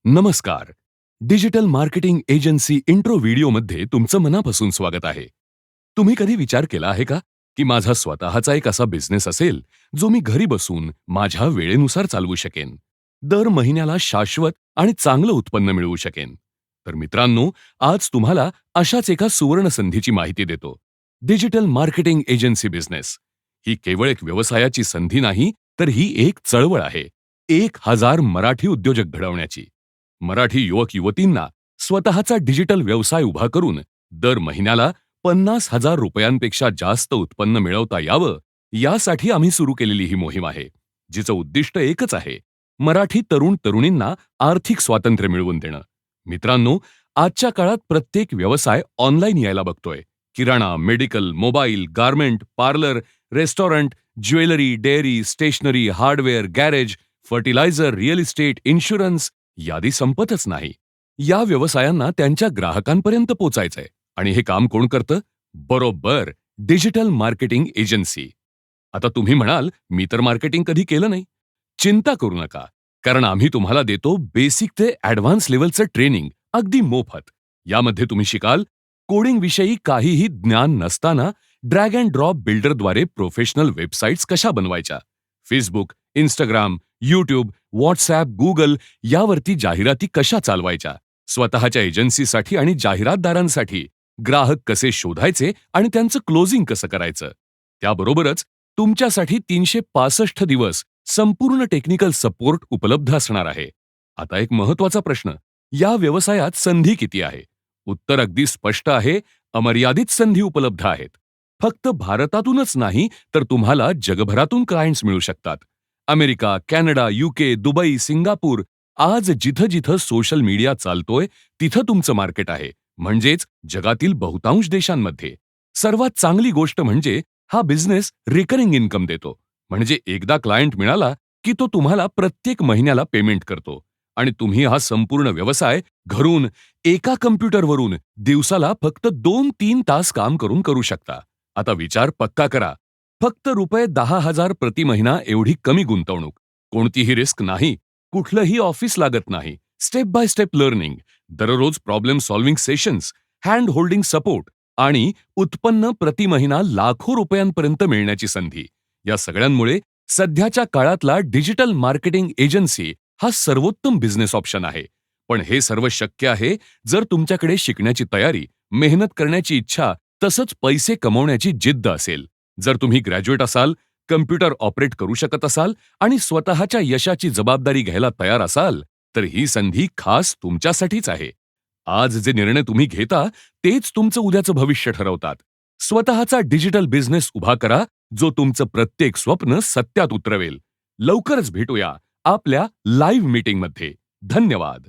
नमस्कार. Digital marketing agency intro व्हिडिओमध्ये तुमचं मनापासून स्वागत आहे. तुम्ही कधी विचार केला आहे का, की माझा स्वतःचा एक असा बिझनेस असेल, जो मी घरी बसून माझ्या वेळेनुसार चालवू शकेन. दर महिन्याला शाश्वत आणि चांगलं उत्पन्न मिळवू शकेन. तर मित्रांनो, आज तुम्हाला अशाच एका सुवर्ण संधीची माहिती देतो. Digital marketing agency business. ही केवळ एक व्यवसायाची संधी नाही, तर ही एक चळवळ आहे. 1000 मराठी उद्योजक घडवण्याची. मराठी युवक-युवतींना स्वतःचा डिजिटल व्यवसाय उभा करून दर महिन्याला 50,000 रुपयांपेक्षा जास्त उत्पन्न मिळवता यावं, यासाठी आम्ही सुरू केलेली ही मोहीम आहे, जिचं उद्दिष्ट एकच आहे: मराठी तरुण-तरुणींना आर्थिक स्वातंत्र्य मिळवून देणं. मित्रांनो, आजच्या काळात प्रत्येक व्यवसाय ऑनलाईन यायला बघतोय. किराणा, medical, mobile, garment, parlour, restaurant, jewellery, dairy, stationery, hardware, garage, fertiliser, real estate, insurance, यादी संपतच नाही. या व्यवसायांना त्यांच्या ग्राहकांपर्यंत पोचायचंय आणि हे काम कोण करतं? बरोबर, डिजिटल मार्केटिंग एजन्सी. आता तुम्ही म्हणाल, मी तर मार्केटिंग कधी केलं नाही. चिंता करू नका, कारण आम्ही तुम्हाला देतो बेसिक ते ॲडव्हान्स लेव्हलचं ट्रेनिंग अगदी मोफत. यामध्ये तुम्ही शिकाल कोडिंगविषयी काहीही ज्ञान नसताना ड्रॅग अँड ड्रॉप बिल्डरद्वारे प्रोफेशनल वेबसाईट्स कशा बनवायच्या, Facebook, Instagram, YouTube, WhatsApp, Google यावरती जाहिराती कशा चालवायच्या, स्वतःच्या एजन्सीसाठी आणि जाहिरातदारांसाठी ग्राहक कसे शोधायचे आणि त्यांचं क्लोजिंग कसं करायचं. त्याबरोबरच तुमच्यासाठी 365 दिवस संपूर्ण टेक्निकल सपोर्ट उपलब्ध असणार आहे. आता एक महत्त्वाचा प्रश्न: या व्यवसायात संधी किती आहे? उत्तर अगदी स्पष्ट आहे: अमर्यादित संधी उपलब्ध आहेत. फक्त भारतातूनच नाही, तर तुम्हाला जगभरातून क्लायंट्स मिळू शकतात. America, Canada, UK, Dubai, Singapore, आज जिथं जिथं सोशल मीडिया चालतोय, तिथं तुमचं मार्केट आहे. म्हणजेच जगातील बहुतांश देशांमध्ये. सर्वात चांगली गोष्ट म्हणजे हा बिझनेस रिकरिंग इन्कम देतो. म्हणजे एकदा क्लायंट मिळाला, की तो तुम्हाला प्रत्येक महिन्याला पेमेंट करतो आणि तुम्ही हा संपूर्ण व्यवसाय घरून एका कम्प्युटरवरून दिवसाला फक्त 2-3 तास काम करून करू शकता. आता विचार पक्का करा. फक्त ₹10,000 प्रति महिना एवढी कमी गुंतवणूक, कोणतीही रिस्क नाही, कुठलंही ऑफिस लागत नाही, स्टेप बाय स्टेप लर्निंग, दररोज problem solving sessions, hand holding support आणि उत्पन्न प्रति महिना लाखो रुपयांपर्यंत मिळण्याची संधी. या सगळ्यांमुळे सध्याच्या काळातला डिजिटल मार्केटिंग एजन्सी हा सर्वोत्तम बिझनेस ऑप्शन आहे. पण हे सर्व शक्य आहे जर तुमच्याकडे शिकण्याची तयारी, मेहनत करण्याची इच्छा, तसंच पैसे कमवण्याची जिद्द असेल. जर तुम्ही ग्रॅज्युएट असाल, कम्प्युटर ऑपरेट करू शकत असाल आणि स्वतःच्या यशाची जबाबदारी घ्यायला तयार असाल, तर ही संधी खास तुमच्यासाठीच आहे. आज जे निर्णय तुम्ही घेता, तेच तुमचं उद्याचं भविष्य ठरवतात. स्वतःचा डिजिटल बिझनेस उभा करा, जो तुमचं प्रत्येक स्वप्न सत्यात उतरवेल. लवकरच भेटूया आपल्या लाईव्ह मीटिंगमध्ये. धन्यवाद.